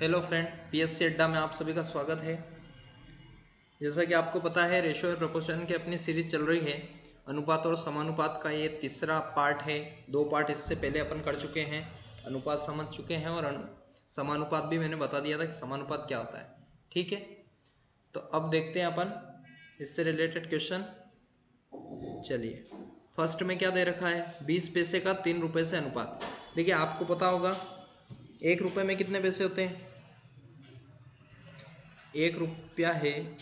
Hello friend, PSC अड्डा में आप सभी का स्वागत है। जैसा कि आपको पता है, रेशियो और प्रोपोर्शन की अपनी सीरीज चल रही है। अनुपात और समानुपात का ये तीसरा पार्ट है। 2 पार्ट इससे पहले अपन कर चुके हैं। अनुपात समझ चुके हैं और समानुपात भी मैंने बता दिया था कि समानुपात क्या होता है। ठीक है, तो अब देखते हैं अपन इससे रिलेटेड क्वेश्चन। चलिए, फर्स्ट में क्या दे रखा है, 20 पैसे का 3 रुपये से अनुपात। देखिए, आपको पता होगा 1 रुपये में कितने पैसे होते हैं। 1 रुपया है,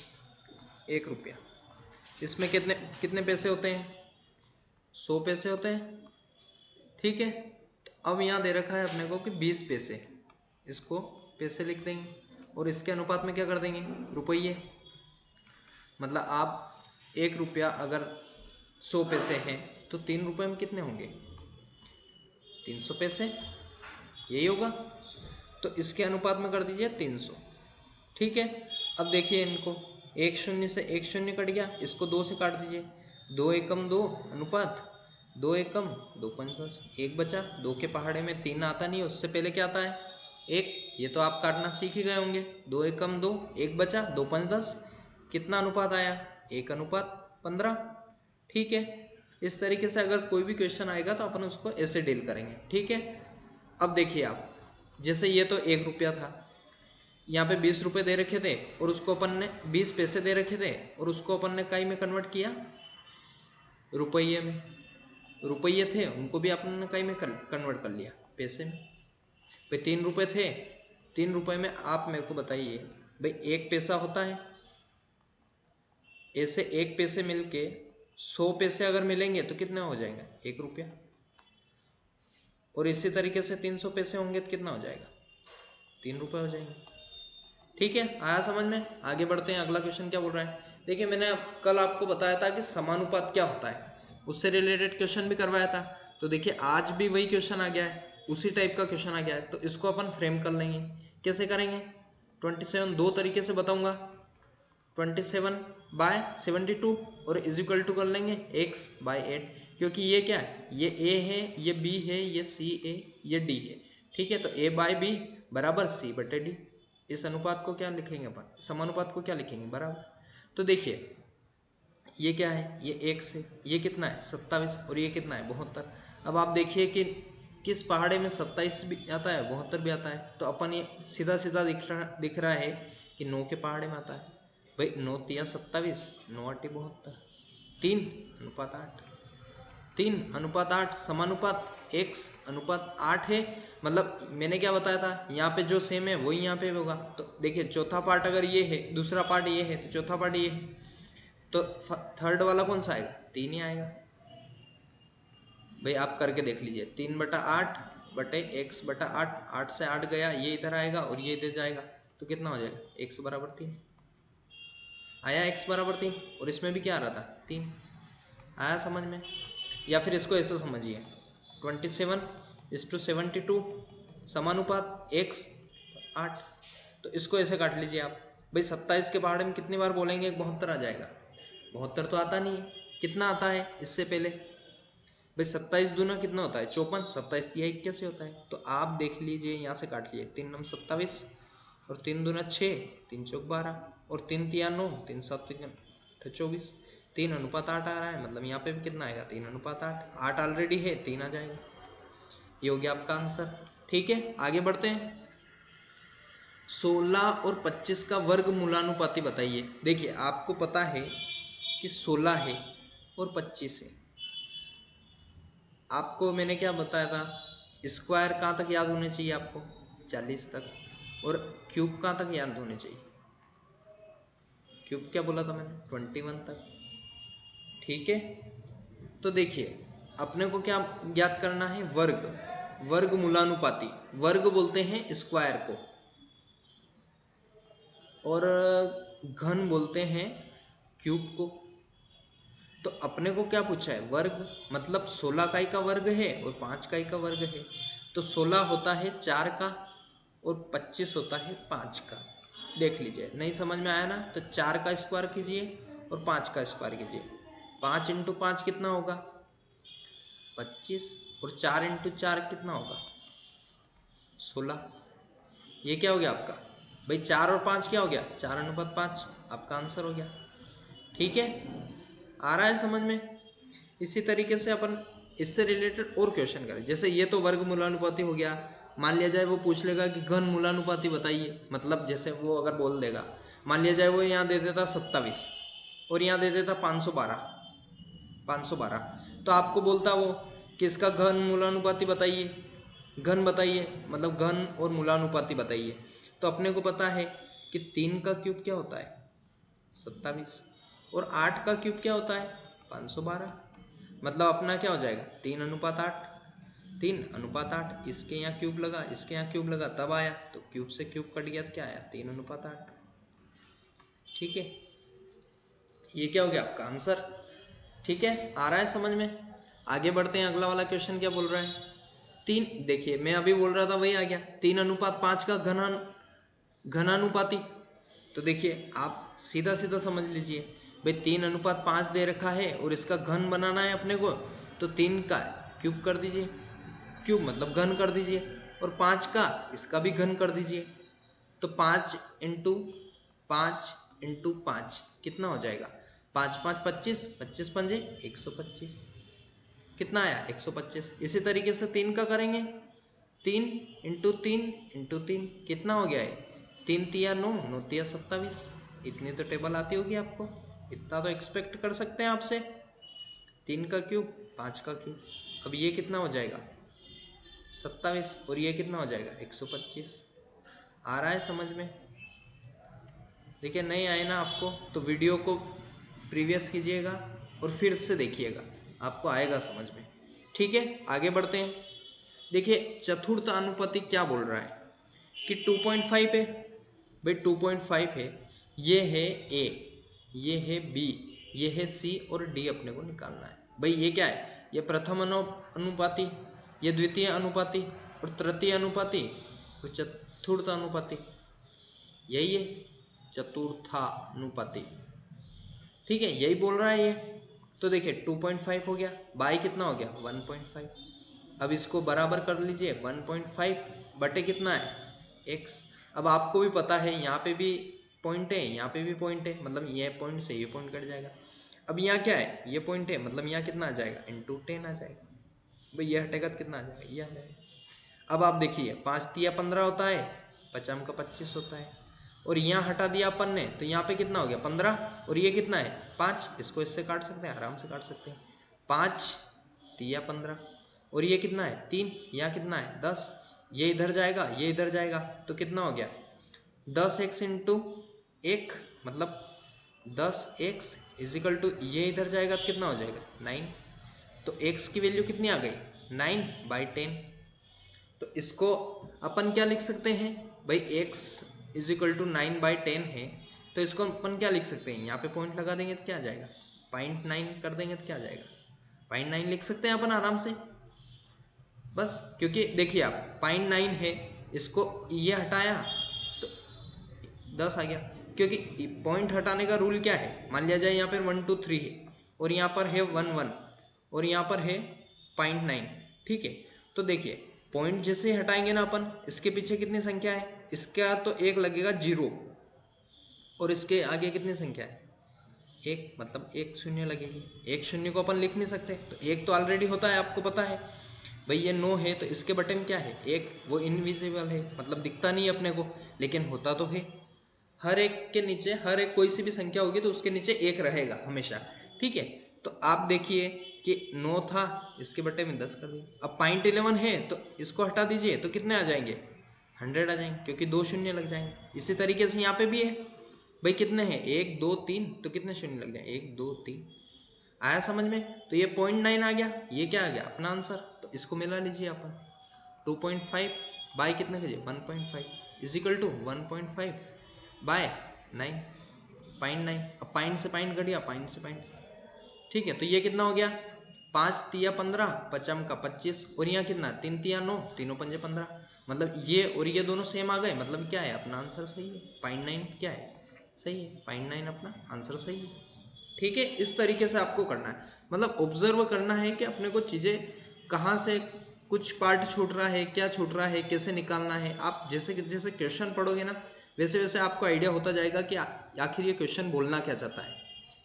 1 रुपया, इसमें कितने कितने पैसे होते हैं, 100 पैसे होते हैं। ठीक है, तो अब यहाँ दे रखा है अपने को कि 20 पैसे, इसको पैसे लिख देंगे और इसके अनुपात में क्या कर देंगे, रुपये। मतलब आप 1 रुपया अगर 100 पैसे हैं तो 3 रुपये में कितने होंगे, 300 पैसे, यही होगा। तो इसके अनुपात में कर दीजिए 300। ठीक है, अब देखिए इनको, 1 शून्य से 1 शून्य कट गया, इसको 2 से काट दीजिए। 2 एकम 2 अनुपात 2 एकम 2 पंच 10, 1 बचा। 2 के पहाड़े में 3 आता नहीं, उससे पहले क्या आता है, 1। ये तो आप काटना सीख ही गए होंगे। 2 एकम 2, 1 बचा, 2 पंच 10, कितना अनुपात आया, 1 अनुपात 15। ठीक है, इस तरीके से अगर कोई भी क्वेश्चन आएगा तो अपन उसको ऐसे डील करेंगे। ठीक है, अब देखिए आप, जैसे ये तो 1 रुपया था, यहाँ पे 20 रुपये दे रखे थे और उसको अपन ने 20 पैसे दे रखे थे और उसको अपन ने काई में कन्वर्ट किया, रुपये में। रुपये थे, उनको भी अपन ने काई में कन्वर्ट कर लिया, पैसे में। भाई 3 रुपये थे, 3 रुपये में आप मेरे को बताइए भाई 1 पैसा होता है। ऐसे 1 पैसे मिलके 100 पैसे अगर मिलेंगे तो कितना हो जाएगा, 1 रुपया। और इसी तरीके से 300 पैसे होंगे तो कितना हो जाएगा, 3 रुपये हो जाएंगे। ठीक है, आया समझ में। आगे बढ़ते हैं, अगला क्वेश्चन क्या बोल रहा है। देखिए, मैंने कल आपको बताया था कि समानुपात क्या होता है, उससे रिलेटेड क्वेश्चन भी करवाया था। तो देखिए, आज भी वही क्वेश्चन आ गया है, उसी टाइप का क्वेश्चन आ गया है। तो इसको अपन फ्रेम कर लेंगे। कैसे करेंगे, 27 दो तरीके से बताऊंगा। 27/72 और इज इक्वल टू कर लेंगे x/8, क्योंकि ये क्या है, ये a है, ये b है, ये c है, ये d है। ठीक है, तो a/b बराबर c/d। इस अनुपात को क्या लिखेंगे अपन, समानुपात को क्या लिखेंगे, बराबर। तो देखिए, ये क्या है, ये 1 से, ये कितना है 27 और ये कितना है 72। अब आप देखिए कि किस पहाड़े में 27 भी आता है, 72 भी आता है। तो अपन ये सीधा सीधा दिख रहा है कि 9 के पहाड़े में आता है। भाई 9 तिया 27, 9 आठी 72, 3 अनुपात 8, 3 अनुपात 8 समानुपात x/8 है। मतलब मैंने क्या बताया था, यहाँ पे जो सेम है वही यहाँ पे होगा। तो देखिए, चौथा पार्ट अगर ये है, दूसरा पार्ट ये है, तो चौथा पार्ट ये है, तो थर्ड वाला कौन सा आएगा, 3 ही आएगा। भाई आप करके देख लीजिए, 3/8 बटे x/8, 8 से 8 गया, ये इधर आएगा और ये इधर जाएगा, तो कितना हो जाएगा, x बराबर 3 आया, x बराबर 3। और इसमें भी क्या आ रहा था, 3 आया समझ में। या फिर इसको ऐसे समझिए, 27:72 समानुपात x/8। तो इसको ऐसे काट लीजिए आप। भाई 27 के पहाड़े में कितनी बार बोलेंगे, 72 आ जाएगा। 72 तो आता नहीं है, कितना आता है इससे पहले, भाई 27 दूना कितना होता है, 54, 27 तिया 81 होता है। तो आप देख लीजिए, यहाँ से काट लीजिए, 3 नम 27 और 3 दूना 6, 3 चौक 12 और 3 तिया 9, 3 7 24, 3 अनुपात 8 आ रहा है। मतलब यहाँ पे भी कितना आएगा, 3 अनुपात 8, 8 ऑलरेडी है, 3 आ जाएगा। ये हो गया आपका आंसर। ठीक है, आगे बढ़ते हैं। 16 और 25 का वर्ग मूलानुपाती बताइए। देखिए, आपको पता है कि 16 है और 25 है। आपको मैंने क्या बताया था, स्क्वायर कहाँ तक याद होने चाहिए आपको, 40 तक, और क्यूब कहाँ तक याद होने चाहिए, क्यूब क्या बोला था मैंने, 21 तक। ठीक है, तो देखिए, अपने को क्या ज्ञात करना है, वर्ग, वर्ग मूलानुपाती। वर्ग बोलते हैं स्क्वायर को और घन बोलते हैं क्यूब को। तो अपने को क्या पूछा है, वर्ग, मतलब 16 काई का वर्ग है और 5 काई का वर्ग है। तो 16 होता है 4 का और 25 होता है 5 का। देख लीजिए, नहीं समझ में आया ना, तो 4 का स्क्वायर कीजिए और 5 का स्क्वायर कीजिए। 5 × 5 कितना होगा, 25, और 4 × 4 कितना होगा, 16। ये क्या हो गया आपका भाई 4 और 5 क्या हो गया 4:5 आपका आंसर हो गया। ठीक है, आ रहा है समझ में। इसी तरीके से अपन इससे रिलेटेड और क्वेश्चन करें। जैसे ये तो वर्ग मूलानुपाती हो गया, मान लिया जाए वो पूछ लेगा कि घन मूलानुपाती बताइए, मतलब जैसे वो अगर बोल देगा, मान लिया जाए वो यहाँ दे देता 27 और यहाँ दे देता 512, तो आपको बोलता वो कि इसका घन मूलानुपाती बताइए, घन बताइए, मतलब घन और मूलानुपाती बताइए। तो अपने को पता है कि 3 का क्यूब क्या होता है 27 और 8 का क्यूब क्या होता है 512, मतलब अपना क्या हो जाएगा 3:8, 3:8। इसके यहाँ क्यूब लगा, इसके यहाँ क्यूब लगा, तब आया, तो क्यूब से क्यूब कट गया तो क्या आया 3:8। ठीक है, ये क्या हो गया आपका आंसर। ठीक है, आ रहा है समझ में। आगे बढ़ते हैं, अगला वाला क्वेश्चन क्या बोल रहा है। 3, देखिए मैं अभी बोल रहा था वही आ गया 3:5 का घनानुपाती। तो देखिए आप सीधा सीधा समझ लीजिए भाई 3:5 दे रखा है और इसका घन बनाना है अपने को, तो 3 का क्यूब कर दीजिए, क्यूब मतलब घन कर दीजिए, और 5 का इसका भी घन कर दीजिए। तो 5 इंटू 5 कितना हो जाएगा 5×5 25, 25 पंजे 125, कितना आया 125। इसी तरीके से 3 का करेंगे, 3 इंटू 3 कितना हो गया है 3×3 9, 9×3 27। इतनी तो टेबल आती होगी आपको, इतना तो एक्सपेक्ट कर सकते हैं आपसे। 3 का क्यूब 5 का क्यूब, अब ये कितना हो जाएगा 27 और ये कितना हो जाएगा 125। आ रहा है समझ में। देखिए नहीं आए ना आपको तो वीडियो को प्रीवियस कीजिएगा और फिर से देखिएगा, आपको आएगा समझ में। ठीक है, आगे बढ़ते हैं। देखिए चतुर्थ अनुपाती क्या बोल रहा है कि 2.5 है भाई, 2.5 है, ये है ए, ये है बी, ये है सी और डी अपने को निकालना है। भाई ये क्या है, ये प्रथम अनुपाती, ये द्वितीय अनुपाती और तृतीय अनुपाती और चतुर्थ अनुपाती, यही है चतुर्थानुपाती। ठीक है, यही बोल रहा है ये। तो देखिए 2.5 हो गया, बाई कितना हो गया 1.5। अब इसको बराबर कर लीजिए 1.5 बटे कितना है x। अब आपको भी पता है यहाँ पे भी पॉइंट है, यहाँ पे भी पॉइंट है, मतलब ये पॉइंट से ये पॉइंट कट जाएगा। अब यहाँ क्या है, ये पॉइंट है, मतलब यहाँ कितना आ जाएगा इंटू 10 आ जाएगा। भाई ये हटेगा तो कितना आ जाएगा, ये आ जाएगा। अब आप देखिए 5×3 15 होता है, 5× का 25 होता है, और यहाँ हटा दिया अपन ने तो यहाँ पे कितना हो गया 15, और ये कितना है 5। इसको इससे काट सकते हैं, आराम से काट सकते हैं। 5×3 15 और ये कितना है 3, यहाँ कितना है 10, ये इधर जाएगा, ये इधर जाएगा, तो कितना हो गया 10x इंटू 1, मतलब 10x इजिकल टू ये इधर जाएगा तो कितना हो जाएगा 9। तो x की वैल्यू कितनी आ गई 9/10। तो इसको अपन क्या लिख सकते हैं भाई, x इजिकल टू 9/10 है, तो इसको अपन क्या लिख सकते हैं, यहाँ पे पॉइंट लगा देंगे तो क्या आ जाएगा 0.9 कर देंगे तो क्या आ जाएगा 0.9 लिख सकते हैं अपन आराम से बस। क्योंकि देखिए आप 0.9 है, इसको ये हटाया तो 10 आ गया, क्योंकि पॉइंट हटाने का रूल क्या है, मान लिया जाए यहाँ पर 1 2 3 है और यहाँ पर है 1 1 और यहाँ पर है 0.9। ठीक है, तो देखिए पॉइंट जैसे हटाएंगे ना अपन, इसके पीछे कितनी संख्या है, इसका तो एक लगेगा 0 और इसके आगे कितनी संख्या है 1, मतलब 1 शून्य लगेगी। 1 शून्य को अपन लिख नहीं सकते, तो 1 तो ऑलरेडी होता है, आपको पता है भाई ये 9 है, तो इसके बटे में क्या है 1, वो इनविजिबल है, मतलब दिखता नहीं है अपने को, लेकिन होता तो है। हर एक के नीचे, हर एक कोई सी भी संख्या होगी तो उसके नीचे 1 रहेगा हमेशा। ठीक है, तो आप देखिए कि 9 था, इसके बटे में 10 कर दिया। अब 0.11 है तो इसको हटा दीजिए तो कितने आ जाएंगे 100 आ जाएंगे, क्योंकि 2 शून्य लग जाएंगे। इसी तरीके से यहाँ पे भी है भाई, कितने हैं 1 2 3, तो कितने शून्य लग जाएंगे 1 2 3। आया समझ में। तो ये 0.9 आ गया, ये क्या आ गया अपना आंसर। तो इसको मिला लीजिए अपन 2.5 बाय कितने कीजिए 1.5 इजिकल टू 1.5 बाय 9.9। अब पॉइंट से पॉइंट घट गया, पॉइंट से पॉइंट। ठीक है, तो ये कितना हो गया 5×3 15, 5× का 25 और यहाँ कितना 3×3 9, 3 पंजे 15, मतलब ये और ये दोनों सेम आ गए, मतलब क्या है अपना आंसर सही है 0.9 क्या है सही है, 0.9 अपना आंसर सही है। ठीक है, इस तरीके से आपको करना है, मतलब ऑब्जर्व करना है कि अपने को चीज़ें कहाँ से कुछ पार्ट छूट रहा है, क्या छूट रहा है, कैसे निकालना है। आप जैसे जैसे क्वेश्चन पढ़ोगे ना वैसे वैसे आपको आइडिया होता जाएगा कि आखिर ये क्वेश्चन बोलना क्या चाहता है।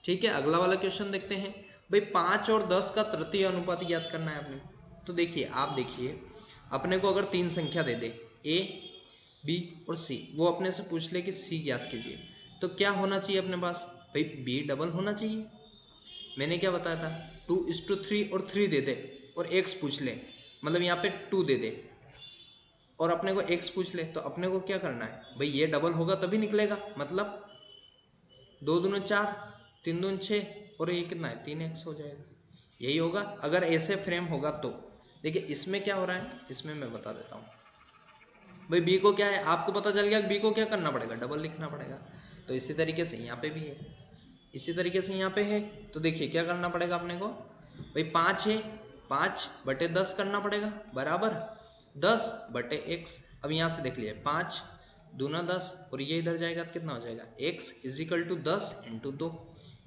ठीक है, अगला वाला क्वेश्चन देखते हैं। भाई 5 और 10 का तृतीय अनुपात ज्ञात करना है आपने। तो देखिए, आप देखिए, अपने को अगर 3 संख्या दे दे ए, बी और सी, वो अपने से पूछ ले कि सी ज्ञात कीजिए, तो क्या होना चाहिए अपने पास? भाई बी डबल होना चाहिए। मैंने क्या बताया था, 2:3 और 3 दे दे और एक्स पूछ ले, मतलब यहाँ पे 2 दे दे और अपने को एक्स पूछ ले, तो अपने को क्या करना है भाई, ये डबल होगा तभी निकलेगा, मतलब 2 दूनी 4, 3 दूनी 6 और ये कितना है 3x हो जाएगा। यही होगा अगर ऐसे फ्रेम होगा तो। देखिए इसमें क्या हो रहा है, इसमें मैं बता देता हूँ। भाई बी को क्या है, आपको पता चल गया, बी को क्या करना पड़ेगा, डबल लिखना पड़ेगा। तो इसी तरीके से यहाँ पे भी है, इसी तरीके से यहाँ पे है। तो देखिए क्या करना पड़ेगा अपने को, भाई 5 है, 5/10 करना पड़ेगा, बराबर 10/x। अब यहाँ से देख लिए, 5 दूना 10 और ये इधर जाएगा तो कितना हो जाएगा, x = 10 × 2,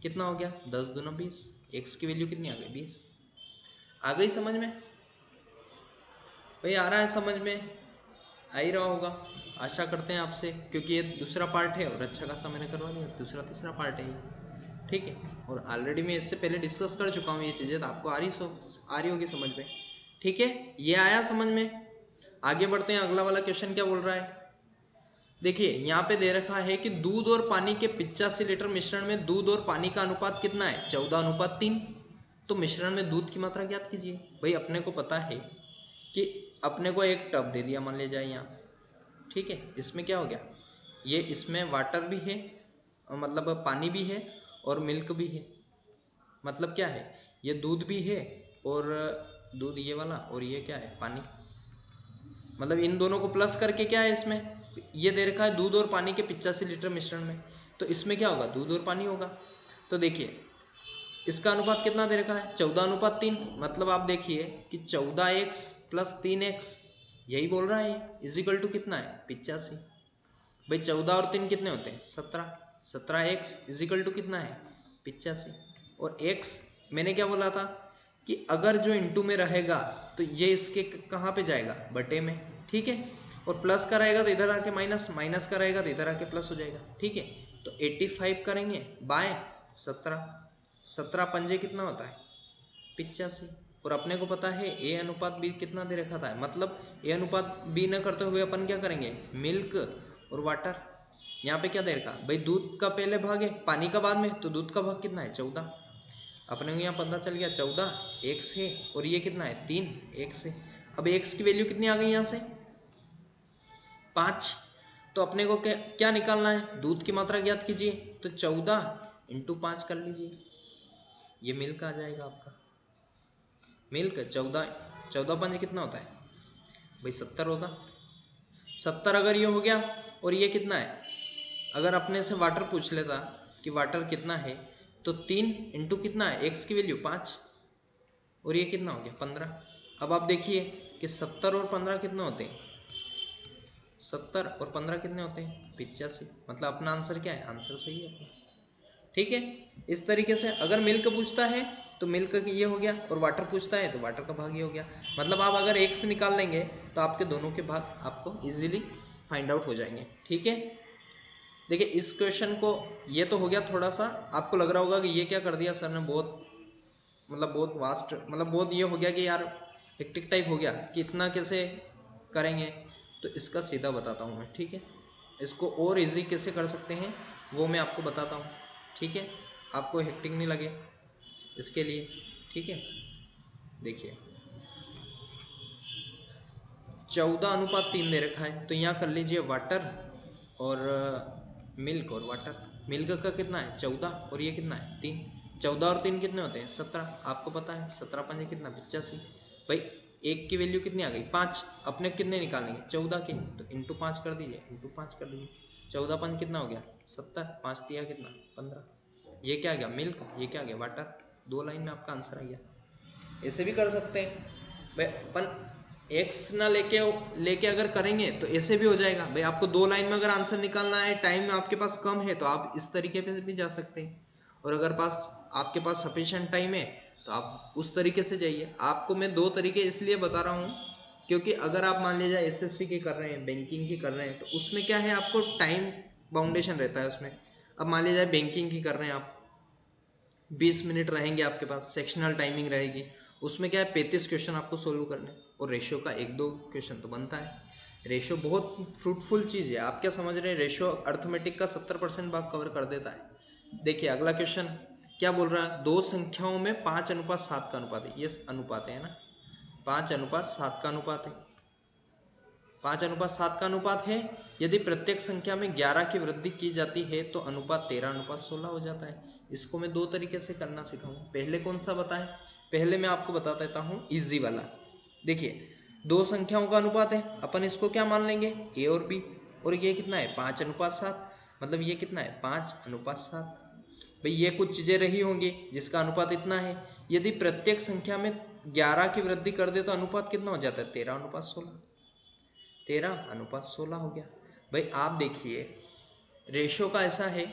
कितना हो गया 10 दूना 20। x की वैल्यू कितनी आ गई 20। आ गई समझ में भाई, आ रहा है समझ में, आ ही रहा होगा, आशा करते हैं आपसे, क्योंकि ये दूसरा पार्ट है और अच्छा खासा मैंने करवा लिया, दूसरा तीसरा पार्ट है ये। ठीक है, और ऑलरेडी मैं इससे पहले डिस्कस कर चुका हूँ ये चीज़ें, तो आपको आ रही होगी समझ में। ठीक है, ये आया समझ में। आगे बढ़ते हैं, अगला वाला क्वेश्चन क्या बोल रहा है। देखिए यहाँ पे दे रखा है कि दूध और पानी के 85 लीटर मिश्रण में दूध और पानी का अनुपात कितना है, 14:3। तो मिश्रण में दूध की मात्रा ज्ञात कीजिए। भाई अपने को पता है कि अपने को एक टब दे दिया, मान लीजिए यहाँ, ठीक है, इसमें क्या हो गया, ये इसमें वाटर भी है, मतलब पानी भी है और मिल्क भी है। मतलब क्या है, ये दूध भी है और दूध ये वाला, और ये क्या है पानी, मतलब इन दोनों को प्लस करके क्या है इसमें, ये दे रखा है दूध और पानी के 85 लीटर मिश्रण में, तो इसमें क्या होगा, दूध और पानी होगा। तो देखिए इसका अनुपात कितना दे रखा है, 14:3। मतलब आप देखिए कि 14x + 3x, यही बोल रहा है, इजिकल टू कितना है 85। भाई 14 और 3 कितने होते हैं 17, 17x इजिकल टू कितना है 85। और x मैंने क्या बोला था कि अगर जो इंटू में रहेगा तो ये इसके कहाँ पे जाएगा, बटे में। ठीक है, और प्लस का रहेगा तो इधर आके माइनस, माइनस का रहेगा तो इधर आके प्लस हो जाएगा। ठीक है, तो 85 करेंगे बाय 17, 17 पंजे कितना होता है 85। और अपने को पता है a अनुपात b कितना दे रखा था, मतलब a अनुपात b न करते हुए अपन क्या करेंगे, मिल्क और वाटर। यहाँ पे क्या दे रखा, भाई दूध का पहले भाग है पानी का बाद में, तो दूध का भाग कितना है 14। अपने को यहाँ पता चल गया 14x है और ये कितना है 3x है। अब x की वैल्यू कितनी आ गई यहाँ से 5। तो अपने को क्या निकालना है, दूध की मात्रा ज्ञात कीजिए। तो 14 × 5 कर लीजिए, ये मिल्क आ जाएगा आपका। मिल्क 14 पंजे कितना होता है भाई 70 होगा। 70 अगर ये हो गया, और ये कितना है, अगर अपने से वाटर पूछ लेता कि वाटर कितना है, तो 3 × कितना है x की वैल्यू 5 और ये कितना हो गया 15। अब आप देखिए कि 70 और 15 कितने होते हैं, 70 और 15 कितने होते हैं 85। मतलब अपना आंसर क्या है, आंसर सही है अपना। ठीक है, इस तरीके से अगर मिल्क पूछता है तो मिल्क ये हो गया, और वाटर पूछता है तो वाटर का भाग ये हो गया। मतलब आप अगर एक से निकाल लेंगे तो आपके दोनों के भाग आपको इजीली फाइंड आउट हो जाएंगे। ठीक है, देखिए इस क्वेश्चन को, ये तो हो गया थोड़ा सा, आपको लग रहा होगा कि ये क्या कर दिया सर ने, बहुत मतलब बहुत वास्ट, मतलब बहुत ये हो गया कि यार हेक्टिक टाइप हो गया कि इतना कैसे करेंगे। तो इसका सीधा बताता हूँ मैं। ठीक है, इसको और इजी कैसे कर सकते हैं वो मैं आपको बताता हूँ। ठीक है, आपको हेक्टिक नहीं लगे इसके लिए। ठीक है, देखिए 14:3 दे रखा है, तो यहाँ कर लीजिए वाटर और मिल्क और वाटर। मिल्क का कितना है 14 और ये कितना है 3। 14 और 3 कितने होते हैं 17, आपको पता है 17 पंजे कितना 85। भाई एक की वैल्यू कितनी आ गई 5, अपने कितने निकालेंगे 14 के, तो इंटू 5 कर दीजिए, इंटू 5 कर दीजिए। 14 पंज कितना हो गया 70, 5 दिया कितना 15। ये क्या आ गया मिल्क, ये क्या आ गया वाटर। 2 लाइन में आपका आंसर आ गया। ऐसे भी कर सकते हैं भाई, अपन एक्स ना लेके अगर करेंगे तो ऐसे भी हो जाएगा। भाई आपको 2 लाइन में अगर आंसर निकालना है, टाइम आपके पास कम है, तो आप इस तरीके पे भी जा सकते हैं। और अगर आपके पास सफिशिएंट टाइम है तो आप उस तरीके से जाइए। आपको मैं 2 तरीके इसलिए बता रहा हूँ क्योंकि अगर आप मान लीजिए एसएससी की कर रहे हैं, बैंकिंग की कर रहे हैं, तो उसमें क्या है, आपको टाइम बाउंडेशन रहता है उसमें। अब मान लीजिए बैंकिंग की कर रहे हैं आप, 20 मिनट रहेंगे आपके पास, सेक्शनल टाइमिंग रहेगी, उसमें क्या है 35 क्वेश्चन आपको सोल्व करने, और रेशियो का 1-2 क्वेश्चन तो बनता है। रेशियो बहुत फ्रूटफुल चीज़ है। आप क्या समझ रहे हैं, रेशियो अर्थमेटिक का 70% भाग कवर कर देता है। देखिए अगला क्वेश्चन क्या बोल रहा है, दो संख्याओं में 5:7 का अनुपात है। ये अनुपात है ना, 5:7 का अनुपात है, 5:7 का अनुपात है। यदि प्रत्येक संख्या में 11 की वृद्धि की जाती है तो अनुपात 13:16 हो जाता है। इसको मैं 2 तरीके से करना सिखाऊं। पहले कौन सा बताएं, पहले मैं आपको बता देता हूं इजी वाला। देखिए दो संख्याओं का अनुपात है, अपन इसको क्या मान लेंगे, ए और बी, और ये कितना है 5:7, मतलब ये कितना है 5:7। भाई ये कुछ चीजें रही होंगी जिसका अनुपात इतना है। यदि प्रत्येक संख्या में 11 की वृद्धि कर दे तो अनुपात कितना हो जाता है 13:16, 13:16 हो गया। भाई आप देखिए रेशो का ऐसा है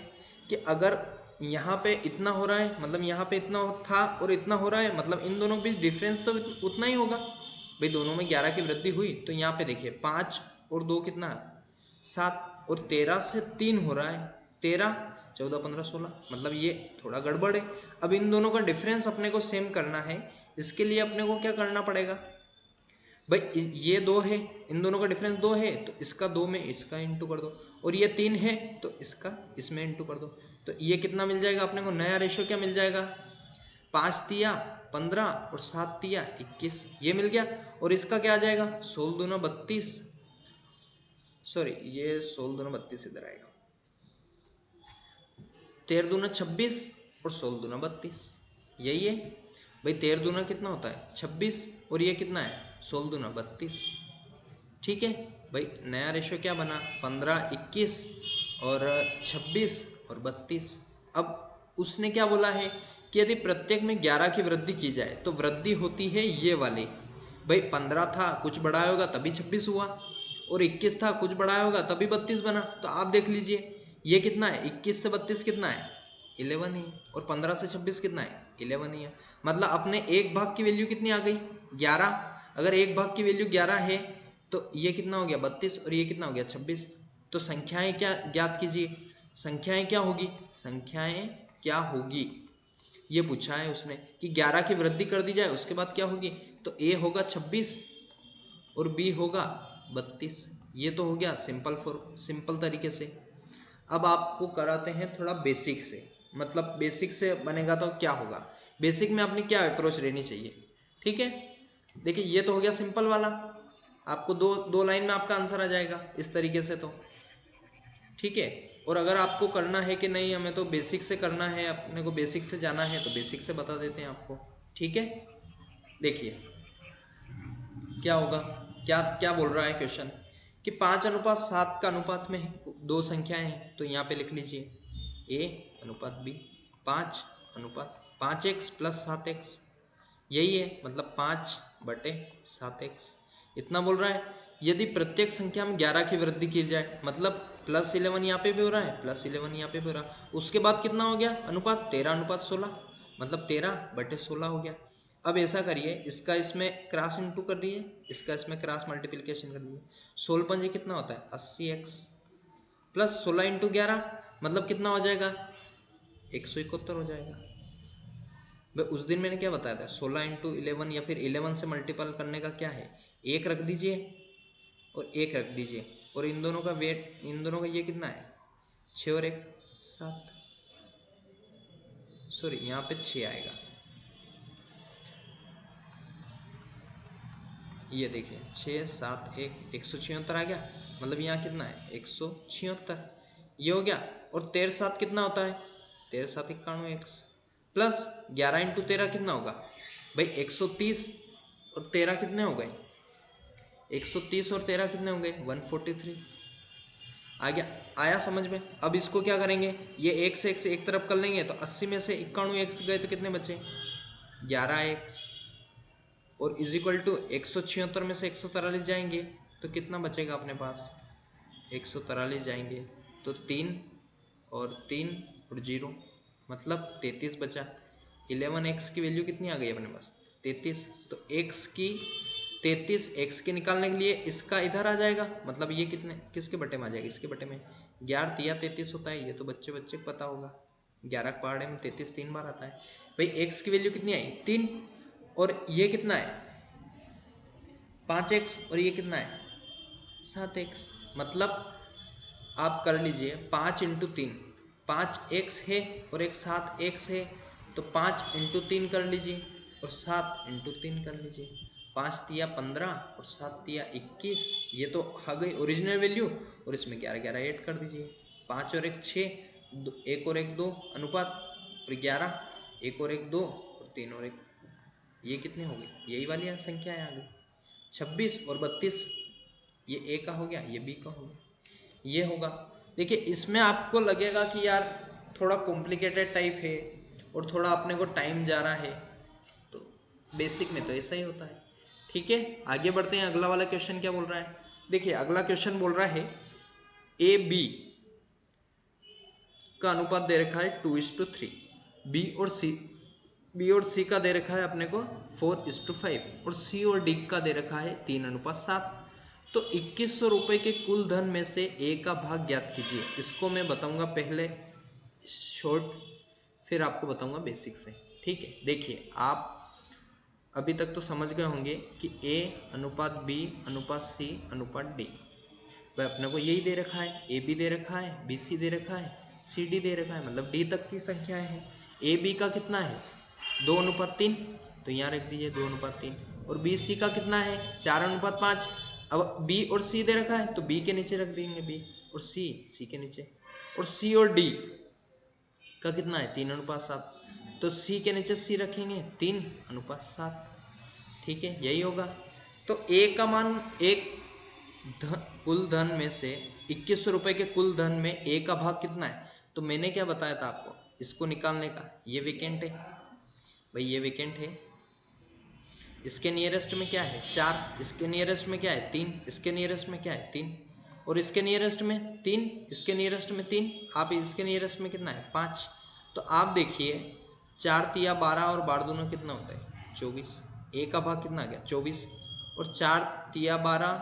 कि अगर यहाँ पे इतना हो रहा है, मतलब यहाँ पे इतना था और इतना हो रहा है, मतलब इन दोनों के बीच डिफरेंस तो उतना ही होगा। भाई दोनों में 11 की वृद्धि हुई तो यहाँ पे देखिए 5 और 2 कितना है 7, और 13 से 3 हो रहा है 13, 14, 15, 16, मतलब ये थोड़ा गड़बड़ है। अब इन दोनों का डिफरेंस अपने को सेम करना है, इसके लिए अपने को क्या करना पड़ेगा, भाई ये 2 है, इन दोनों का डिफरेंस 2 है तो इसका 2 में इसका इंटू कर दो, और ये 3 है तो इसका इसमें इंटू कर दो। तो ये कितना मिल जाएगा अपने को, नया रेशियो क्या मिल जाएगा, 5×3=15 और 7×3=21, ये मिल गया। और इसका क्या आ जाएगा 16×2=32, सॉरी ये 16×2=32 इधर आएगा, 13×2=26 और 16×2=32, यही है। भाई 13×2 कितना होता है 26, और ये कितना है 16×2=32, ठीक है। भाई नया रेशियो क्या बना 15, 21 और 26 और 32। अब उसने क्या बोला है कि यदि प्रत्येक में 11 की वृद्धि की जाए तो वृद्धि होती है ये वाली। भाई 15 था कुछ बढ़ाया होगा तभी 26 हुआ, और 21 था कुछ बढ़ाया होगा तभी 32 बना। तो आप देख लीजिए ये कितना है 21 से 32 कितना है 11 ही, और 15 से 26 कितना है 11 ही है। मतलब अपने एक भाग की वैल्यू कितनी आ गई 11। अगर एक भाग की वैल्यू 11 है तो ये कितना हो गया 32, और ये कितना हो गया 26। तो संख्याएं क्या ज्ञात कीजिए, संख्याएं क्या होगी, संख्याएं क्या होगी ये पूछा है उसने कि 11 की वृद्धि कर दी जाए उसके बाद क्या होगी। तो ए होगा 26 और बी होगा 32। ये तो हो गया सिंपल तरीके से। अब आपको कराते हैं थोड़ा बेसिक से, मतलब बेसिक से बनेगा तो क्या होगा, बेसिक में अपनी क्या अप्रोच रहनी चाहिए, ठीक है। देखिए ये तो हो गया सिंपल वाला, आपको दो लाइन में आपका आंसर आ जाएगा इस तरीके से, तो ठीक है। और अगर आपको करना है कि नहीं हमें तो बेसिक से करना है, अपने को बेसिक से जाना है, तो बेसिक से बता देते हैं आपको, ठीक है। देखिए क्या होगा, क्या क्या बोल रहा है क्वेश्चन कि 5:7 का अनुपात में दो संख्याएं हैं, तो यहाँ पे लिख लीजिए A/B, 5:5x + 7x, यही है, मतलब 5/7x इतना बोल रहा है। यदि प्रत्येक संख्या में 11 की वृद्धि की जाए, मतलब +11 यहाँ पे भी हो रहा है, +11 यहाँ पे भी हो रहा है, उसके बाद कितना हो गया अनुपात 13:16, मतलब 13/16 हो गया। अब ऐसा करिए इसका इसमें क्रॉस इंटू कर दिए, इसका इसमें क्रॉस मल्टीप्लिकेशन कर दिए, 16×5 कितना होता है 80x प्लस 16×11 मतलब कितना हो जाएगा 171 हो जाएगा। भाई उस दिन मैंने क्या बताया था 16×11 या फिर 11 से मल्टीपल करने का क्या है, 1 रख दीजिए और 1 रख दीजिए, और इन दोनों का वेट, इन दोनों का ये कितना है 6 और 1 7, सॉरी यहाँ पे 6 आएगा, ये देखिए 6 7 1 176 आ गया, मतलब यहाँ कितना है 176, ये हो गया। और 13×7 कितना होता है 13×7 91x प्लस 11×13 कितना होगा भाई 130, और 13 कितने हो गए 130 और 13 कितने हो गए 143, आ गया, आया समझ में। अब इसको क्या करेंगे, ये एक से एक तरफ कर लेंगे तो 80 में से 91x गए तो कितने बचे 11x, और इज इक्वल टू 176 में से 143 जाएंगे तो कितना बचेगा अपने पास 143 जाएंगे तो 3 और 3 और 0 मतलब 33 बचा। 11x की वैल्यू कितनी आ गई अपने पास 33, तो x की 33 x के निकालने के लिए इसका इधर आ जाएगा, मतलब ये कितने किसके बटे में आ जाएगा, इसके बटे में। 11 तिया 33 होता है, ये तो बच्चे को पता होगा। 11 के पहाड़े में 33 3 बार आता है। भाई x की वैल्यू कितनी आई 3, और ये कितना है 5x, और ये कितना है 7x। मतलब आप कर लीजिए 5 × 3, 5x है और एक 7x है, तो 5 × 3 कर लीजिए और 7 × 3 कर लीजिए। 5 तिया 15 और 7 तिया 21, ये तो आ गई ओरिजिनल वैल्यू, और इसमें 11 11 ऐड कर दीजिए। 5 और 1 6, 1 और 1 2 अनुपात, और 11, 1 और 1 2, और 3 और 1, ये कितने हो गए, यही वाली संख्या है आ गई। 26 और 32, ये a का हो गया, ये b का हो गया, ये होगा। देखिए इसमें आपको लगेगा कि यार थोड़ा कॉम्प्लिकेटेड टाइप है और थोड़ा अपने को टाइम जा रहा है, तो बेसिक में तो ऐसा ही होता है। ठीक है, आगे बढ़ते हैं। अगला वाला क्वेश्चन क्या बोल रहा है, देखिए अगला क्वेश्चन बोल रहा है ए बी का अनुपात दे रखा है 2:3, बी और सी का दे रखा है अपने को 4:5, और सी और डी का दे रखा है 3:7। तो 2100 रुपये के कुल धन में से ए का भाग ज्ञात कीजिए। इसको मैं बताऊंगा पहले शॉर्ट, फिर आपको बताऊंगा बेसिक से। ठीक है, देखिए आप अभी तक तो समझ गए होंगे कि ए अनुपात बी अनुपात सी अनुपात डी, भाई अपने को यही दे रखा है, ए बी दे रखा है, बी सी दे रखा है, सी डी दे रखा है, मतलब डी तक की संख्याएं हैं। ए बी का कितना है 2:3, तो यहाँ रख दीजिए 2:3, और बी सी का कितना है 4:5। अब बी और सी दे रखा है तो बी के नीचे रख देंगे बी, और सी के नीचे, और सी और डी का कितना है 3:7, तो सी के नीचे सी रखेंगे 3:7। ठीक है, यही होगा। तो ए का मान कुल धन में से 2100 रुपये के कुल धन में ए का भाग कितना है, तो मैंने क्या बताया था आपको इसको निकालने का, ये वेकेंट है भाई, ये वेकेंट है। इसके नियरेस्ट में क्या है 4, इसके नियरेस्ट में क्या है 3, इसके नियरेस्ट में क्या है 3, और इसके नियरेस्ट में 3, इसके नियरेस्ट में 3, आप इसके नियरेस्ट में कितना है 5। तो आप देखिए 4 तिया 12 और 12 दोनों कितना होता है 24, ए का भाग कितना आ गया 24, और 4 तिया 12,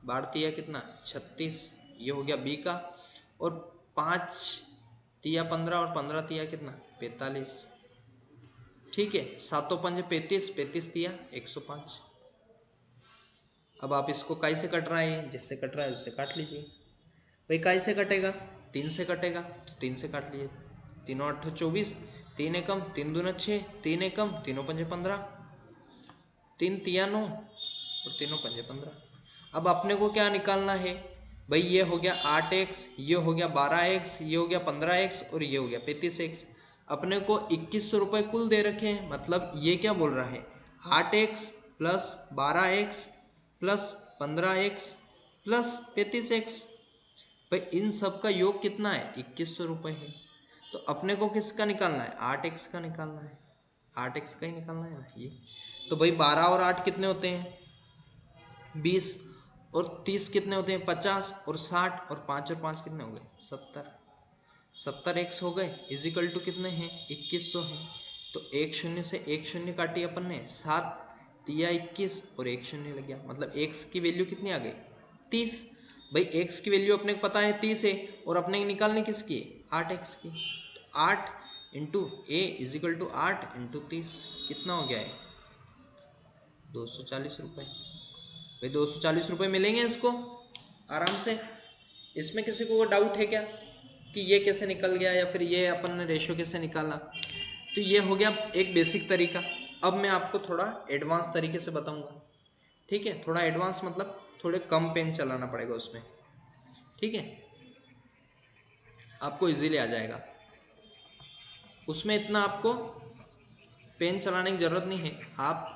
12 तिया कितना 36, ये हो गया बी का, और 5 तिया 15 और 15 तिया कितना 45। ठीक है, 7 5 35, 35 तिया 105। अब आप इसको काई से कट रहा है, जिससे कट रहा है उससे काट लीजिए। भाई काई से कटेगा 3 से कटेगा, तो 3 से काट लीजिए। 3 8 24, 3 एकम 3 दूना 6, 3 एकम 3 5 15, 3 तिया 9 और 3 5 15। अब अपने को क्या निकालना है भाई, ये हो गया 8x, ये हो गया 12x, ये हो गया 15x, और ये हो गया 35x। अपने को 2100 रुपये कुल दे रखे हैं, मतलब ये क्या बोल रहा है 8x plus 12x plus 15x plus 35x। भाई इन सब का योग कितना है 2100 रुपये है। तो अपने को किसका निकालना है 8x का निकालना है, 8x का ही निकालना है ना ये। तो भाई 12 और 8 कितने होते हैं 20, और 30 कितने होते हैं 50, और 60, और 5 और 5 कितने हो गए 70। 70x हो गए, इजिकल टू कितने हैं 2100 हैं। तो 1 0 से 1 0 काटी अपन ने, 7 तिया 21 और 1 0 लग गया, मतलब x की वैल्यू कितनी आ गई 30। भाई x की वैल्यू अपने को पता है 30 है, और अपने निकालने किसकी 8x की। तो 8 into a equal to 8 into 30 कितना हो गया है 240 रुपये। भाई 240 रुपये मिलेंगे इसको आराम से। इसमें किसी को डाउट है क्या कि ये कैसे निकल गया, या फिर ये अपन ने रेशियो कैसे निकाला। तो ये हो गया एक बेसिक तरीका। अब मैं आपको थोड़ा एडवांस तरीके से बताऊंगा। ठीक है, थोड़ा एडवांस मतलब थोड़े कम पेन चलाना पड़ेगा उसमें। ठीक है, आपको इजीली आ जाएगा, उसमें इतना आपको पेन चलाने की ज़रूरत नहीं है। आप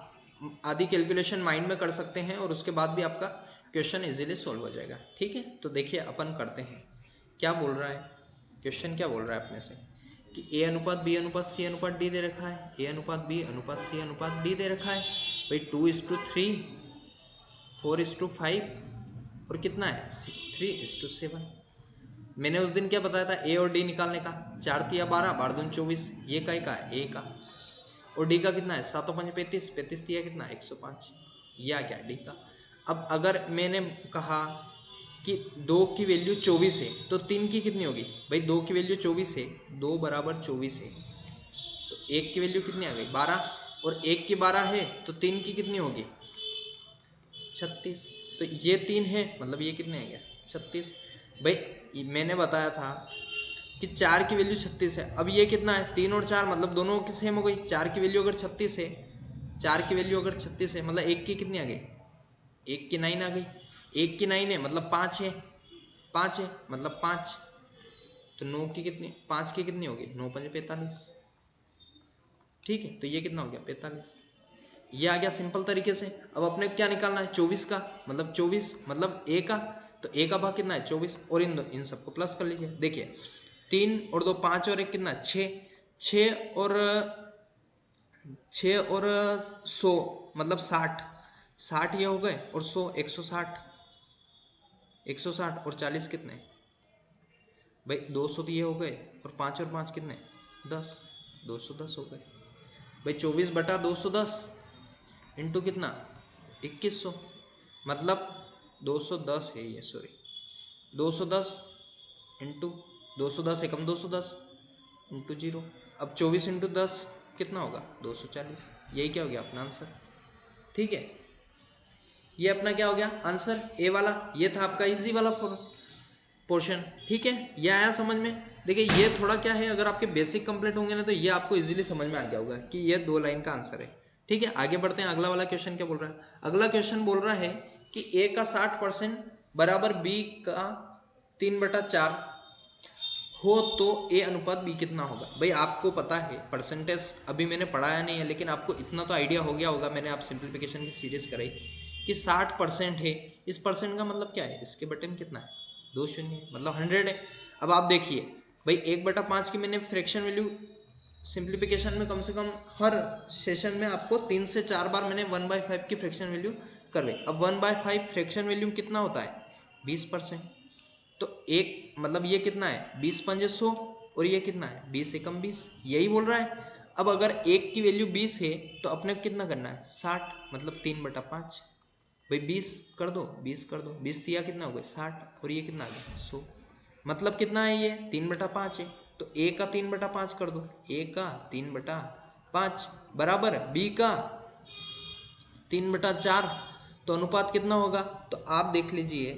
आधी कैलकुलेशन माइंड में कर सकते हैं और उसके बाद भी आपका क्वेश्चन इजीली सॉल्व हो जाएगा। ठीक है, तो देखिए अपन करते हैं। क्या बोल रहा है क्वेश्चन, क्या बोल रहा है अपने से कि ए अनुपात बी अनुपात सी अनुपात डी दे रखा है, ए अनुपात बी अनुपात सी अनुपात डी दे रखा है। भाई 2:3, 4:5 और कितना है 3:7। मैंने उस दिन क्या बताया था ए और डी निकालने का, 4 तिया 12, 12 दूनी 24, ये का ए का, और डी का कितना है 7 5 35, 35 तिया कितना 105। ये आ गया डी का। अब अगर मैंने कहा कि 2 की वैल्यू 24 है तो 3 की कितनी होगी भाई, 2 की वैल्यू 24 है, 2 बराबर 24 है, तो 1 की वैल्यू कितनी आ गई 12, और 1 की 12 है तो 3 की कितनी होगी 36, तो ये 3 है मतलब ये कितने आ गया 36। भाई मैंने बताया था कि 4 की वैल्यू 36 है, अब ये कितना है 3 और 4 मतलब दोनों की सेम हो गई, 4 की वैल्यू अगर 36 है, 4 की वैल्यू अगर 36 है मतलब 1 की कितनी आ गई, 1 की 9 आ गई, 1 की 9 है मतलब 5 है, 5 है मतलब 5, तो 9 की कितनी 5 की कितनी होगी 9 5 45, ठीक है, तो ये कितना हो गया 45, ये आ गया सिंपल तरीके से। अब अपने क्या निकालना है 24 का, मतलब 24 मतलब a का, तो a का भाग कितना है 24, और इन सबको प्लस कर लीजिए। देखिए 3 और 2 5 और 1 कितना 6, 6 और 100 मतलब 60, 60 ये हो गए, और 100 160, 160 और 40 कितने भाई 200 तो ये हो गए, और 5 और 5 कितने 10, 210 हो गए भाई। 24 बटा 210 इंटू कितना 2100, मतलब 210 है ये, सॉरी 210 इंटू 210 एकम 210 इंटू 0, अब 24 इंटू 10 कितना होगा 240, यही क्या हो गया अपना आंसर, ठीक है, ये अपना क्या हो गया आंसर ए वाला। ये था आपका इजी वाला पोर्शन, ठीक है, ये आया समझ में। देखिए ये थोड़ा क्या है, अगर आपके बेसिक कंप्लीट होंगे ना तो ये आपको इजीली समझ में आ गया होगा कि ये 2 लाइन का आंसर है, ठीक है। आगे बढ़ते हैं, अगला वाला क्वेश्चन क्या बोल रहा है, अगला क्वेश्चन बोल रहा है कि ए का 60% बराबर बी का 3/4 हो तो ए अनुपात बी कितना होगा। भाई आपको पता है परसेंटेज अभी मैंने पढ़ाया नहीं है, लेकिन आपको इतना तो आइडिया हो गया होगा, मैंने आप सिंप्लीफिकेशन की सीरीज कराई कि 60% है, इस परसेंट का मतलब क्या है, इसके बटे में कितना है 2 शून्य है, मतलब 100 है। अब आप देखिए भाई 1/5 की मैंने फ्रैक्शन वैल्यू सिंप्लीफिकेशन में कम से कम हर सेशन में आपको 3 से 4 बार मैंने 1/5 की फ्रैक्शन वैल्यू करवाई। अब 1/5 फ्रैक्शन वैल्यू कितना होता है 20%, तो एक मतलब ये कितना है 20 पंजे 100, और ये कितना है 20 एकम 20, यही बोल रहा है। अब अगर एक की वैल्यू 20 है तो अपने को कितना करना है 60, मतलब 3/5, भाई 20 कर दो 20 कर दो, 20 दिया कितना हो गया 60, और ये कितना आ गया 100, मतलब कितना है ये 3/5 है, तो ए का 3/5 कर दो, ए का 3/5 बराबर बी का 3/4, तो अनुपात कितना होगा, तो आप देख लीजिए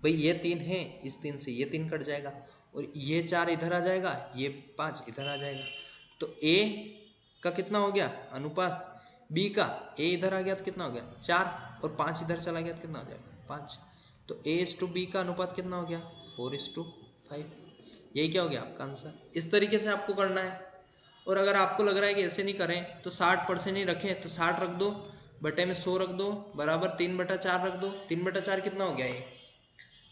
भाई ये 3 है, इस 3 से ये 3 कट जाएगा, और ये 4 इधर आ जाएगा, ये 5 इधर आ जाएगा, तो ए का कितना हो गया अनुपात बी का, ए इधर आ गया तो कितना हो गया 4, और 5 इधर चला गया तो कितना हो जाएगा 5, तो A/B का अनुपात कितना हो गया 4:5, यही क्या हो गया आपका आंसर। इस तरीके से आपको करना है, और अगर आपको लग रहा है कि ऐसे नहीं करें तो 60% ही रखें, तो 60 रख दो, बटे में 100 रख दो, बराबर 3/4 रख दो, 3/4 कितना हो गया ये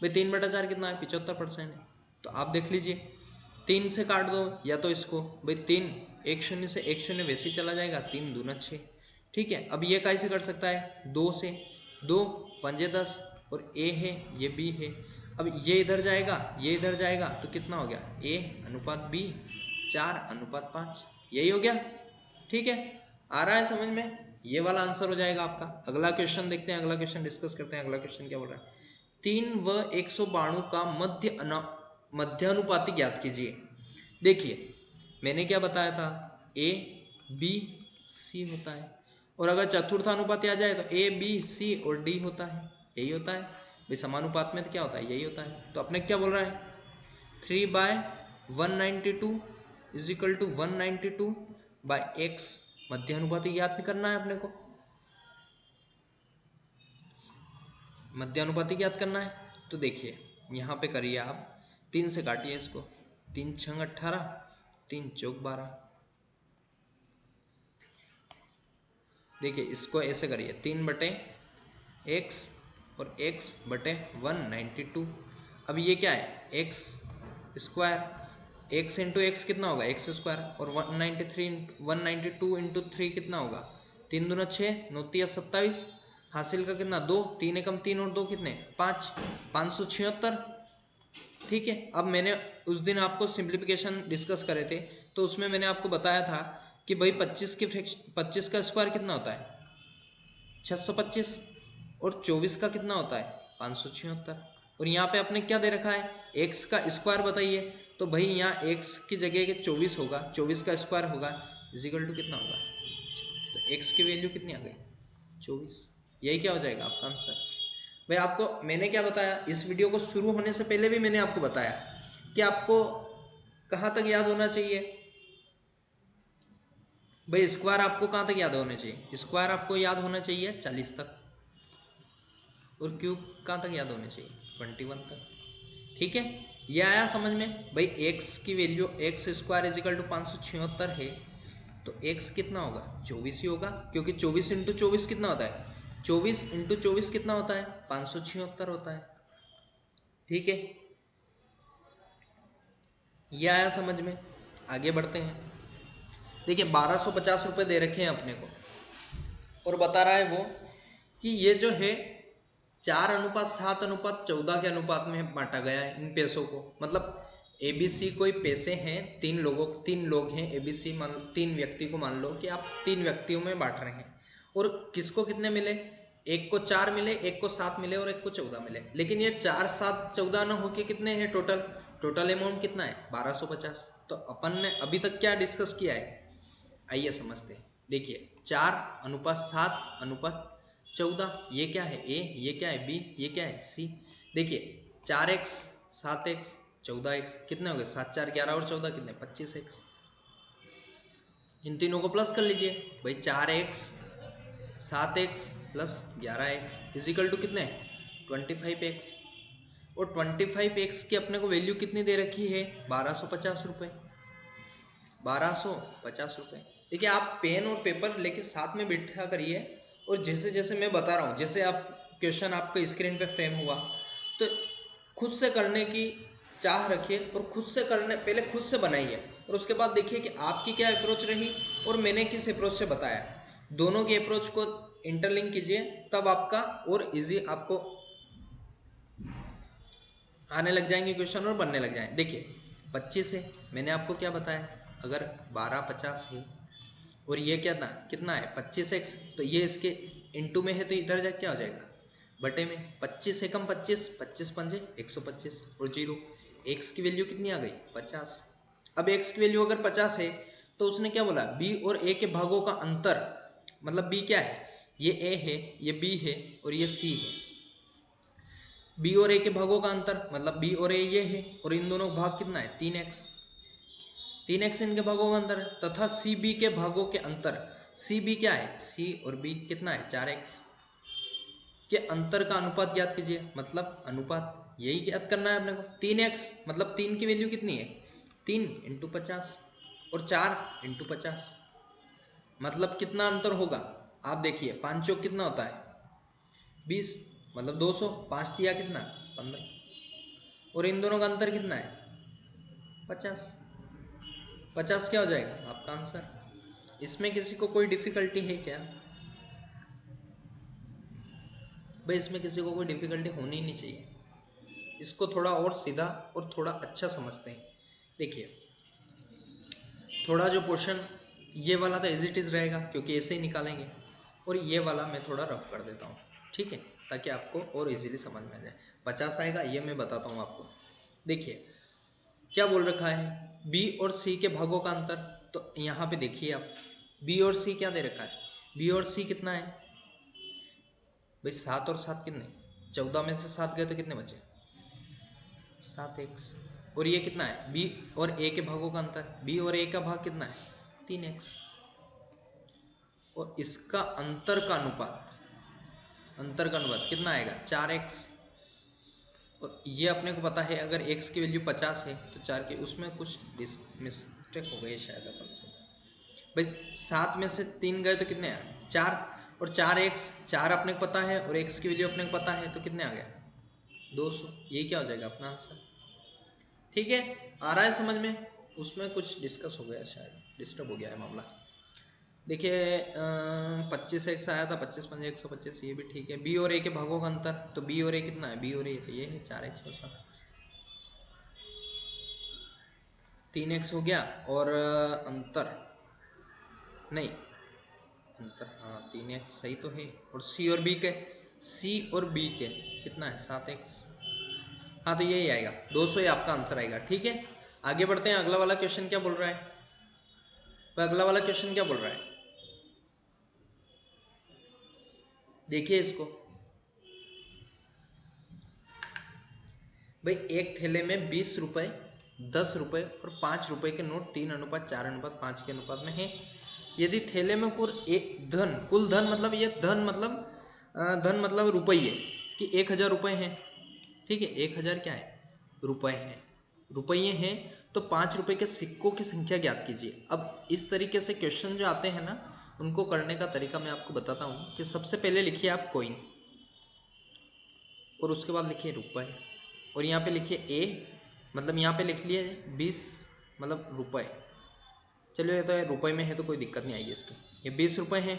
भाई, 3/4 कितना है 75% है, तो आप देख लीजिए 3 से काट दो या तो इसको, भाई 3 1 शून्य से 1 शून्य वैसे ही चला जाएगा, 3 दूना 6, ठीक है। अब ये कैसे कर सकता है 2 से, 2 पंजे 10, और ए है ये बी है, अब ये इधर जाएगा ये इधर जाएगा तो कितना हो गया ए अनुपात बी 4:5, यही हो गया, ठीक है। आ रहा है समझ में, ये वाला आंसर हो जाएगा आपका। अगला क्वेश्चन देखते हैं, अगला क्वेश्चन डिस्कस करते हैं। अगला क्वेश्चन क्या बोल रहा है, 3 व 192 का मध्यानुपाती ज्ञात कीजिए। देखिए मैंने क्या बताया था ए बी सी होता है, और अगर चतुर्थानुपाती आ जाए तो ए बी सी और डी होता है, यही होता है भाई, समानुपात में तो क्या होता है यही होता है। तो अपने क्या बोल रहा है 3/192 इज इक्वल टू 192/x, मध्यानुपाती ज्ञात करना है अपने को, मध्यानुपाती ज्ञात करना है। तो देखिए यहाँ पे करिए आप 3 से काटिए इसको, 3 छंग 18, 3 चौक 12, देखिए इसको ऐसे करिए 3/x और x बटे 192, अब ये क्या है x square, x into x कितना होगा x स्क्वायर, और 192 इंटू 3 कितना होगा 3 दूना 6, 9 तिया 27, हासिल का कितना 2, 3 एकम 3 और 2 कितने 5, 576, ठीक है। अब मैंने उस दिन आपको सिंप्लीफिकेशन डिस्कस करे थे, तो उसमें मैंने आपको बताया था कि भाई 25 का स्क्वायर कितना होता है 625 और 24 का कितना होता है 576। और यहाँ पे आपने क्या दे रखा है x का स्क्वायर बताइए, तो भाई यहाँ x की जगह के 24 होगा, 24 का स्क्वायर होगा इजिकल टू कितना होगा, तो x की वैल्यू कितनी आ गई 24। यही क्या हो जाएगा आपका आंसर। भाई आपको मैंने क्या बताया, इस वीडियो को शुरू होने से पहले भी मैंने आपको बताया कि आपको कहाँ तक याद होना चाहिए। भाई स्क्वायर आपको कहाँ तक याद होना चाहिए, स्क्वायर आपको याद होना चाहिए 40 तक, और क्यूब कहाँ तक याद होने चाहिए 21 तक। ठीक है, ये आया समझ में। भाई x की value x square equal to 576 है, तो x कितना होगा 24 ही होगा, क्योंकि 24 इंटू 24 कितना होता है, 24 इंटू 24 कितना होता है 576 होता है। ठीक है, ये आया समझ में। आगे बढ़ते हैं। देखिए 1250 रुपये दे रखे हैं अपने को, और बता रहा है वो कि ये जो है 4:7:14 के अनुपात में बांटा गया है इन पैसों को। मतलब ABC कोई पैसे हैं, 3 लोग हैं ABC, मान 3 व्यक्ति को मान लो कि आप 3 व्यक्तियों में बांट रहे हैं, और किसको कितने मिले, एक को 4 मिले, एक को 7 मिले और एक को 14 मिले। लेकिन ये 4, 7, 14 न होके कितने हैं टोटल अमाउंट कितना है 1250। तो अपन ने अभी तक क्या डिस्कस किया है, आइए समझते हैं। देखिए 4:7:14, ये क्या है A, ये क्या है B, ये क्या है C। देखिए 4x 7x 14x कितने हो गए 7, 4, 11 और 14 कितने 25x। इन तीनों को प्लस कर लीजिए भाई, 4x 7x plus 11x is equal to कितने 25x। और 25x की अपने को वैल्यू कितनी दे रखी है 1250 रुपये, 1250 रुपये। देखिए आप पेन और पेपर लेके साथ में बैठा करिए, और जैसे जैसे मैं बता रहा हूँ, जैसे आप क्वेश्चन आपके स्क्रीन पे फ्रेम हुआ तो खुद से करने की चाह रखिए, और खुद से करने पहले खुद से बनाइए, और उसके बाद देखिए कि आपकी क्या अप्रोच रही और मैंने किस अप्रोच से बताया। दोनों की अप्रोच को इंटरलिंक कीजिए, तब आपका और इजी आपको आने लग जाएंगे क्वेश्चन और बनने लग जाएंगे। देखिए 25 है, मैंने आपको क्या बताया, अगर 1250 है और ये क्या था कितना है 25x, तो ये इसके इनटू में है तो इधर जा क्या हो जाएगा बटे में। 25 एकम 25, 25 पंजे 125 और 0। x की वैल्यू कितनी आ गई 50। अब x की वैल्यू अगर 50 है तो उसने क्या बोला b और a के भागों का अंतर, मतलब b क्या है, ये a है, ये b है और ये c है। b और a के भागों का अंतर मतलब b और a ये है, और इन दोनों का भाग कितना है 3x, 3x इनके भागों का अंतर है। तथा सी बी के भागों के अंतर, सी बी क्या है c और b कितना है 4x के अंतर का अनुपात ज्ञात कीजिए। मतलब अनुपात यही ज्ञात करना है अपने को। 3x मतलब 3 की वैल्यू कितनी है 3 इंटू 50 और 4 इंटू 50, मतलब कितना अंतर होगा आप देखिए। 5 चौक कितना होता है 20, मतलब 200, 5 तिया कितना 15, और इन दोनों का अंतर कितना है 50। 50 क्या हो जाएगा आपका आंसर। इसमें किसी को कोई डिफिकल्टी है क्या भाई, इसमें किसी को कोई डिफिकल्टी होनी ही नहीं चाहिए। इसको थोड़ा और सीधा और थोड़ा अच्छा समझते हैं। देखिए थोड़ा जो पोर्शन ये वाला तो एज इट इज रहेगा क्योंकि ऐसे ही निकालेंगे, और ये वाला मैं थोड़ा रफ कर देता हूँ, ठीक है, ताकि आपको और इजीली समझ में आ जाए। 50 आएगा ये मैं बताता हूँ आपको। देखिए क्या बोल रखा है बी और सी के भागों का अंतर, तो यहाँ पे देखिए आप बी और सी क्या दे रखा है, बी और सी कितना है भाई 7 और 7 कितने 14 में से 7 गए तो कितने बचे 7x, और ये कितना है b और a के भागों का अंतर, b और a का भाग कितना है 3x, और इसका अंतर का अनुपात कितना आएगा 4x। और ये अपने को पता है अगर x की वैल्यू 50 है तो 4 के उसमें कुछ मिस्टेक हो गई शायद अपन से भाई। 7 में से 3 गए तो कितने आए 4, और 4x 4 अपने को पता है और x की वैल्यू अपने को पता है तो कितने आ गया 200। यही क्या हो जाएगा अपना आंसर। ठीक है, आ रहा है समझ में। उसमें कुछ डिस्कस हो गया शायद, डिस्टर्ब हो गया है मामला। देखिए 25x आया था, 25 पंजे 125, ये भी ठीक है। b और a के भागों का अंतर, तो b और a कितना है b और a तो ये है 4x और 7x, 3x हो गया, और अंतर नहीं अंतर, हाँ 3x सही तो है। और C और B के, C और B के कितना है 7x, हाँ तो यही आएगा 200, ही आपका आंसर आएगा। ठीक है, आगे बढ़ते हैं। अगला वाला क्वेश्चन क्या बोल रहा है? अगला वाला क्वेश्चन क्या बोल रहा है, देखिए इसको। भाई एक थैले में 20 रुपए, 10 रुपए और 5 रुपए के नोट 3:4:5 के अनुपात में है। यदि थैले में कुल धन मतलब ये धन मतलब रुपये कि 1000 रुपये हैं। ठीक है, 1000 क्या है, रुपये हैं। तो 5 रुपए के सिक्कों की संख्या ज्ञात कीजिए। अब इस तरीके से क्वेश्चन जो आते हैं ना, उनको करने का तरीका मैं आपको बताता हूँ कि सबसे पहले लिखिए आप कॉइन, और उसके बाद लिखिए रुपए, और यहाँ पे लिखिए ए, मतलब यहाँ पे लिख लिए 20 मतलब रुपए। चलिए ये तो रुपए में है तो कोई दिक्कत नहीं आएगी इसकी। ये 20 रुपए हैं,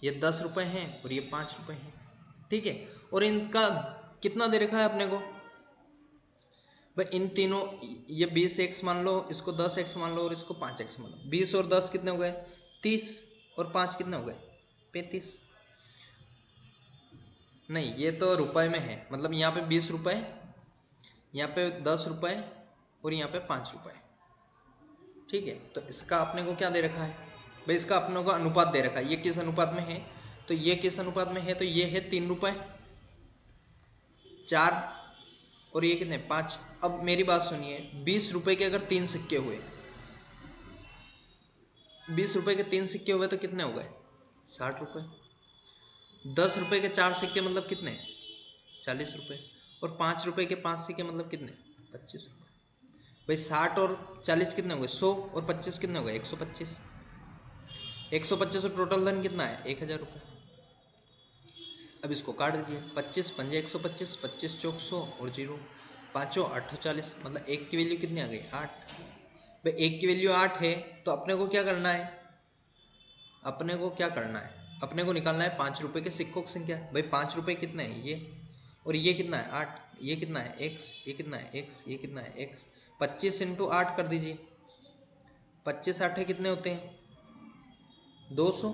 ये 10 रुपए हैं और ये 5 रुपए हैं। ठीक है, और इनका कितना दे रखा है अपने को भाई, इन तीनों, ये 20x मान लो, इसको 10x मान लो और इसको 5x मान लो। 20 और 10 कितने हो गए 30, और 5 कितने हो गए 35। नहीं, ये तो रुपए में है, मतलब यहाँ पे 20 रुपए, यहाँ पे 10 रुपए और यहाँ पे 5 रुपए। ठीक है, तो इसका अपने को क्या दे रखा है भाई, इसका अपने को अनुपात दे रखा है। ये किस अनुपात में है, तो ये किस अनुपात में है, तो ये है 3 रुपए 4, और ये कितने 5। अब मेरी बात सुनिए, 20 रुपए के अगर 3 सिक्के हुए, 20 रुपए के 3 सिक्के हुए तो कितने हो गए 60 रुपए। 10 रुपए के 4 सिक्के मतलब कितने 40 रुपए, और 5 रुपए के 5 सिक्के मतलब कितने 25 रुपए। भाई 60 और 40 कितने हो गए 100, और 25 कितने हो गए 125। 125 और टोटल धन कितना है 1000 रुपये। अब इसको काट दीजिए, 25 पंजे 125, 25 चौक 100 और 0, 5 8 40, मतलब एक की वैल्यू कितनी आ गई 8। भाई एक की वैल्यू 8 है, तो अपने को क्या करना है, अपने को निकालना है 5 रुपए के सिक्कों की संख्या। भाई 5 रुपए कितने हैं ये, और ये कितना है 8, ये कितना है x, ये कितना है x, ये कितना है x। 25 × 8 कर दीजिए, 25 8 कितने होते हैं 200।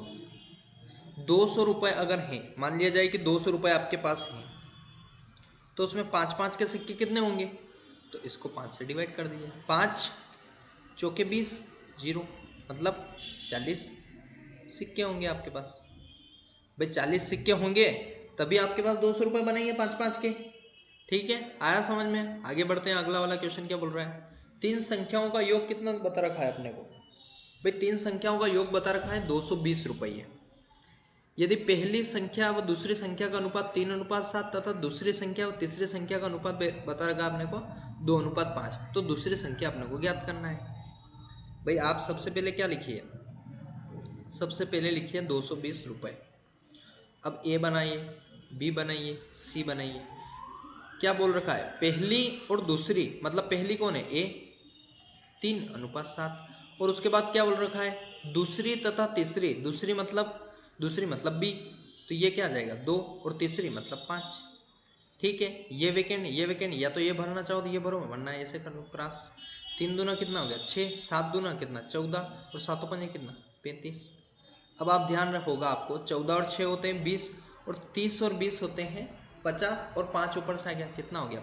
200 रुपए अगर हैं, मान लिया जाए कि 200 रुपए आपके पास हैं, तो उसमें 5 के सिक्के कितने होंगे, तो इसको 5 से डिवाइड कर दीजिए। 5 चौके 20, 0, मतलब 40 सिक्के होंगे आपके पास। भाई 40 सिक्के होंगे तभी आपके पास 200 रुपए बनेंगे 5 के। ठीक है, आया समझ में? आगे बढ़ते हैं। अगला वाला क्वेश्चन क्या बोल रहा है, 3 संख्याओं का योग कितना बता रखा है अपने को। भाई 3 संख्याओं का योग बता रखा है 220 रुपये। यदि पहली संख्या व दूसरी संख्या का अनुपात 3:7 तथा दूसरी संख्या व तीसरी संख्या का अनुपात बता रखा अपने को 2:5, तो दूसरी संख्या अपने को ज्ञात करना है। भाई आप सबसे पहले क्या लिखिए, सबसे पहले लिखिए 220 रुपये। अब ए बनाइए, बी बनाइए, सी बनाइए। क्या बोल रखा है, पहली और दूसरी, मतलब पहली कौन है ए, 3:7, और उसके बाद क्या बोल रखा है दूसरी तथा तीसरी, दूसरी मतलब बी, तो ये क्या आ जाएगा 2, और तीसरी मतलब 5। ठीक है, ये वेकेंड या तो ये भरना चाहो तो ये भरो, वरना ऐसे कर लो क्रॉस। 3 दूना कितना हो गया 6, 7 दूना कितना 14, और 7 पंजे कितना 35। अब आप ध्यान रखोगा, आपको 14 और 6 होते हैं 20, और 30 और 20 होते हैं 50, और 5 ऊपर से आ गया कितना हो गया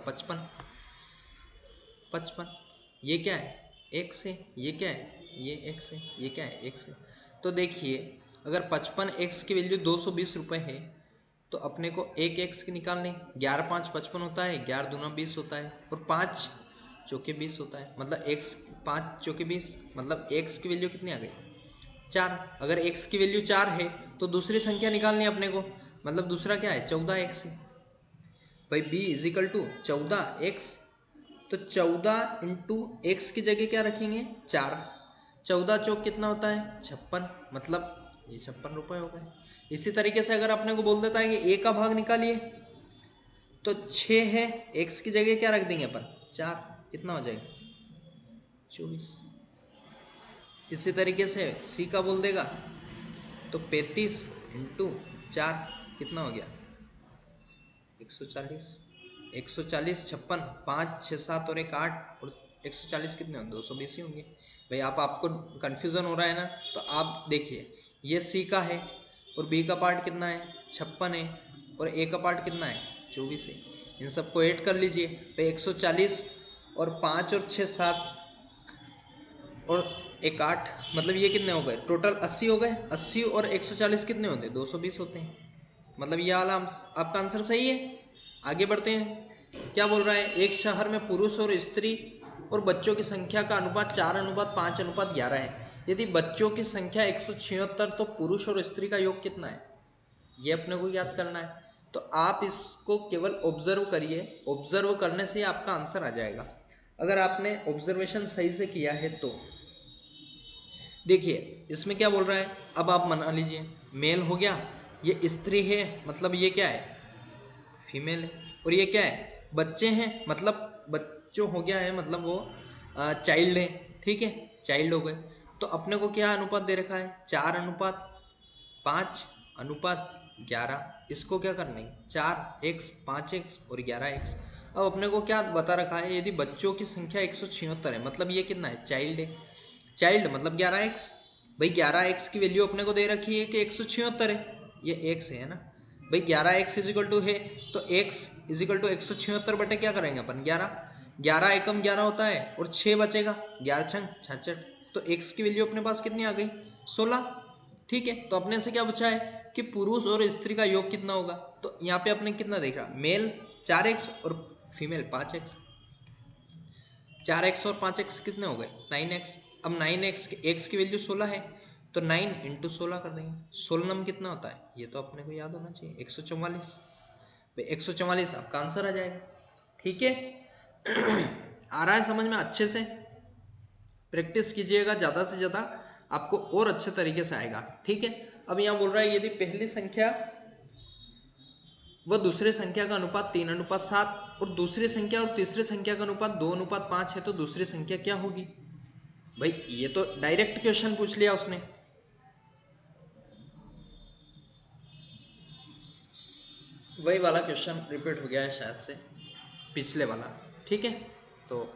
55। ये क्या है x है, ये क्या है ये x है, ये क्या है x है। तो देखिए अगर 55x की वैल्यू 220 रुपये है, तो अपने को एक x की निकालनी, 11 5 55 होता है, 11 दूना 20 होता है, और 5 चौके 20 होता है, मतलब x 5 चौके 20, मतलब x की वैल्यू कितनी आ गई 4। अगर x की वैल्यू 4 है तो दूसरी संख्या निकालनी है अपने को, मतलब दूसरा क्या है 14x है। भाई b = 14x, तो 14 × x की जगह क्या रखेंगे 4, 14 चौक कितना होता है 56, मतलब ये 56 रुपये हो गए। इसी तरीके से अगर अपने को बोल देता है कि a का भाग निकालिए, तो 6 है, x की जगह क्या रख देंगे अपन 4, कितना हो जाएगा 24। इसी तरीके से c का बोल देगा तो 35 × 4 कितना हो गया 140। 140 56, 5 6 7 और 1 8, और 140 कितने होंगे 220 ही होंगे। भाई आपको कंफ्यूजन हो रहा है ना, तो आप देखिए ये सी का है और बी का पार्ट कितना है 56 है और ए का पार्ट कितना है 24 है। इन सबको ऐड कर लीजिए तो 140 और 5 और 6 7 और 1 8, मतलब ये कितने हो गए टोटल 80 हो गए। 80 और 140 कितने होते हैं 220 होते हैं। मतलब ये वाला आपका आंसर सही है। आगे बढ़ते हैं। क्या बोल रहा है, एक शहर में पुरुष और स्त्री और बच्चों की संख्या का अनुपात 4:5:11 है। यदि बच्चों की संख्या 176 तो पुरुष और स्त्री का योग कितना है, ये अपने को याद करना है। तो आप इसको केवल ऑब्जर्व करिए, ऑब्जर्व करने से ही आपका आंसर आ जाएगा। अगर आपने ऑब्जर्वेशन सही से किया है तो देखिए इसमें क्या बोल रहा है, अब आप मान लीजिए मेल हो गया, ये स्त्री है मतलब ये क्या है फीमेल है, और ये क्या है बच्चे हैं मतलब बच्चों हो गया है मतलब वो चाइल्ड है, ठीक है चाइल्ड हो गए। तो अपने को क्या अनुपात दे रखा है 4:5:11। इसको क्या करना है 4x 5x और 11x। अब अपने को क्या बता रखा है, यदि बच्चों की संख्या 176 है मतलब ये कितना है चाइल्ड है, चाइल्ड मतलब 11x। भाई 11x की वैल्यू अपने को दे रखी है कि 176 है, ये x है ना भाई 11x इजिकल टू है तो x इजिकल टू 176 बटे क्या करेंगे अपन 11, 11 एकम 11 होता है और 6 बचेगा 11 छंग 66, तो x की वैल्यू अपने पास कितनी आ गई 16, ठीक है। तो अपने से क्या पूछा है कि पुरुष और स्त्री का योग कितना होगा, तो यहाँ पे अपने कितना देखा मेल 4x और फीमेल 5x, 4x और 5x कितने हो गए 9x। अब 9x x की वैल्यू 16 है तो 9 इंटू 16 कर देंगे, 16 नम कितना होता है ये तो अपने को याद होना चाहिए 144। 144 आपका आंसर आ जाएगा, ठीक है। आ रहा है समझ में, अच्छे से प्रैक्टिस कीजिएगा ज़्यादा से ज़्यादा, आपको और अच्छे तरीके से आएगा, ठीक है। अब यहाँ बोल रहा है यदि पहली संख्या व दूसरी संख्या का अनुपात 3:7 और दूसरी संख्या और तीसरी संख्या का अनुपात 2:5 है तो दूसरी संख्या क्या होगी। भाई ये तो डायरेक्ट क्वेश्चन पूछ लिया उसने, वही वाला क्वेश्चन रिपीट हो गया है शायद से पिछले वाला, ठीक है। तो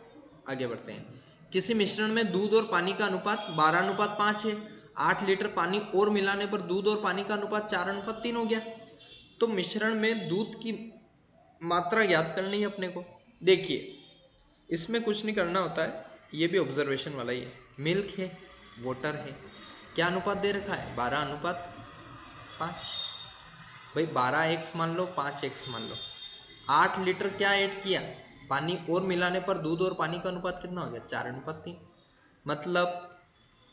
आगे बढ़ते हैं। किसी मिश्रण में दूध और पानी का अनुपात 12:5 है, 8 लीटर पानी और मिलाने पर दूध और पानी का अनुपात 4:3 हो गया। तो मिश्रण में दूध की मात्रा ज्ञात करनी है अपने को। देखिए इसमें कुछ नहीं करना होता है, ये भी ऑब्जर्वेशन वाला ही है। मिल्क है वाटर है, क्या अनुपात दे रखा है 12:5। भाई 12x मान लो 5x मान लो, 8 लीटर क्या ऐड किया पानी और मिलाने पर दूध और पानी का अनुपात कितना हो गया 4:3, मतलब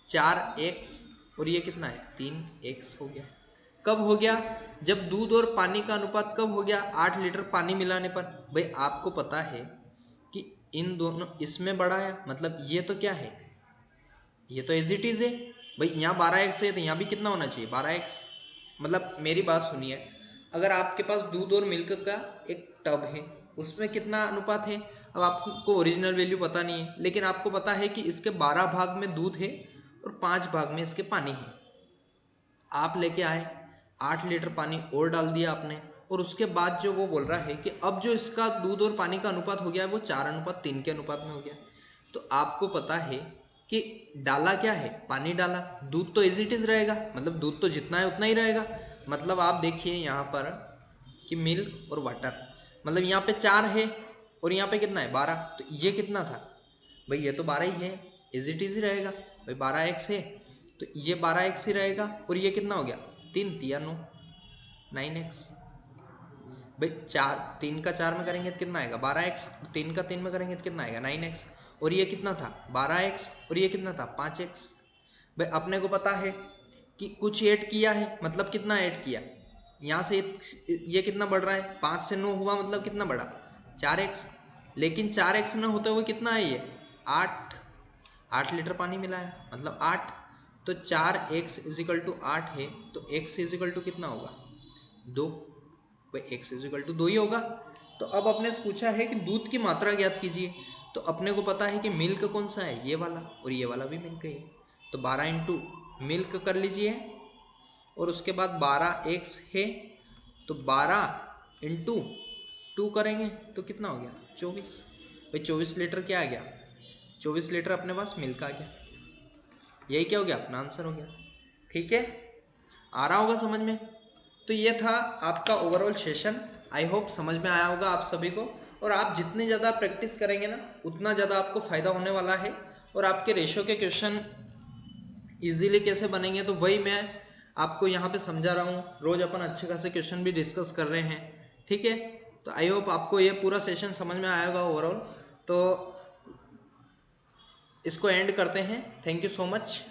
4x और ये कितना है 3x हो गया। कब हो गया, जब दूध और पानी का अनुपात कब हो गया 8 लीटर पानी मिलाने पर। भाई आपको पता है कि इन दोनों इसमें बड़ा है, मतलब ये तो क्या है ये तो एज इट इज है। भाई यहाँ 12x है तो यहाँ भी कितना होना चाहिए 12x। मतलब मेरी बात सुनिए, अगर आपके पास दूध और मिल्क का एक टब है उसमें कितना अनुपात है, अब आपको ओरिजिनल वैल्यू पता नहीं है लेकिन आपको पता है कि इसके 12 भाग में दूध है और 5 भाग में इसके पानी है। आप लेके आए 8 लीटर पानी और डाल दिया आपने, और उसके बाद जो वो बोल रहा है कि अब जो इसका दूध और पानी का अनुपात हो गया है वो 4:3 के अनुपात में हो गया। तो आपको पता है कि डाला क्या है पानी डाला, दूध तो एज इट इज रहेगा, मतलब दूध तो जितना है उतना ही रहेगा। मतलब आप देखिए यहाँ पर कि मिल्क और वाटर, मतलब यहाँ पे 4 है और यहाँ पे कितना है 12, तो ये कितना था भाई ये तो 12 ही है, एज इट इज ही रहेगा। भाई 12x है तो ये 12x ही रहेगा, और ये कितना हो गया 3 3 9 9x। भाई 3 का 4 में करेंगे तो कितना आएगा 12x, और 3 का 3 में करेंगे तो कितना आएगा 9x, और ये कितना था 12x और ये कितना था 5x। भाई अपने को पता है कि कुछ ऐड किया है, मतलब कितना ऐड किया, यहाँ से ये कितना बढ़ रहा है 5 से 9 हुआ मतलब कितना बढ़ा 4x, लेकिन 4x न होते हुए कितना है ये 8 लीटर पानी मिलाया मतलब 8, तो 4x इजिकल टू 8 है तो x इजिकल टू कितना होगा 2। भाई x इजिकल टू 2 ही होगा। तो अब अपने से पूछा है कि दूध की मात्रा ज्ञात कीजिए, तो अपने को पता है कि मिल्क कौन सा है ये वाला, और ये वाला भी मिल्क है, तो 12 इंटू मिल्क कर लीजिए, और उसके बाद 12x है तो 12 इंटू 2 करेंगे तो कितना हो गया 24। भाई 24 लीटर क्या आ गया 24 लीटर अपने पास मिल्क आ गया, यही क्या हो गया अपना आंसर हो गया, ठीक है। आ रहा होगा समझ में। तो ये था आपका ओवरऑल सेशन। आई होप समझ में आया होगा आप सभी को। और आप जितनी ज़्यादा प्रैक्टिस करेंगे ना उतना ज़्यादा आपको फ़ायदा होने वाला है। और आपके रेशो के क्वेश्चन इजीली कैसे बनेंगे तो वही मैं आपको यहाँ पे समझा रहा हूँ। रोज़ अपन अच्छे खासे क्वेश्चन भी डिस्कस कर रहे हैं, ठीक है। तो आई होप आपको ये पूरा सेशन समझ में आएगा ओवरऑल। तो इसको एंड करते हैं। Thank you so much.